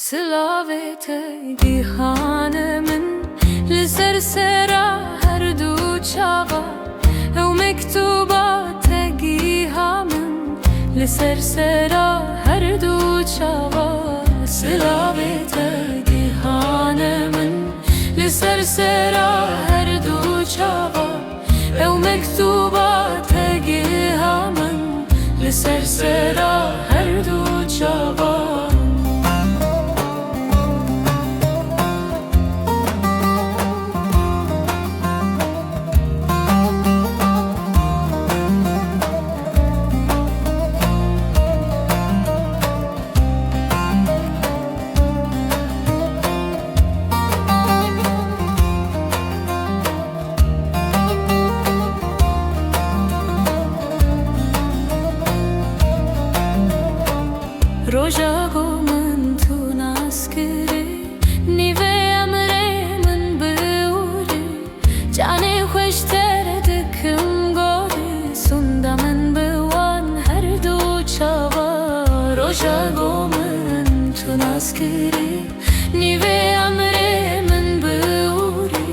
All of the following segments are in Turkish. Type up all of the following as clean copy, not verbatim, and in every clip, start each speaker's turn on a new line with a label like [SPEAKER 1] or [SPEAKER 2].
[SPEAKER 1] Slavete gihanımın Lisersera her du çava Ev mektubate gihamın Lisersera her du çava Slavete gihanımın Lisersera her du çava Ev mektubate gihamın Lisersera her du çava Rojagomen tu naskiri Nive amremen beuri Cane khweshtere dikëm gori Sundamen bewan her du çava Rojagomen tu naskiri Nive amremen beuri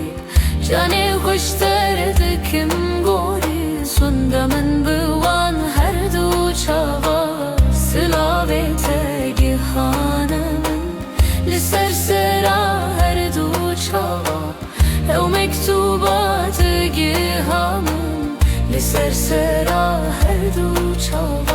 [SPEAKER 1] Cane khweshtere dikëm gori Sundamen bewan her du çava Slavete gihanımın Lisersera her du çava Ev mektubatı gihamın Lisersera her du çava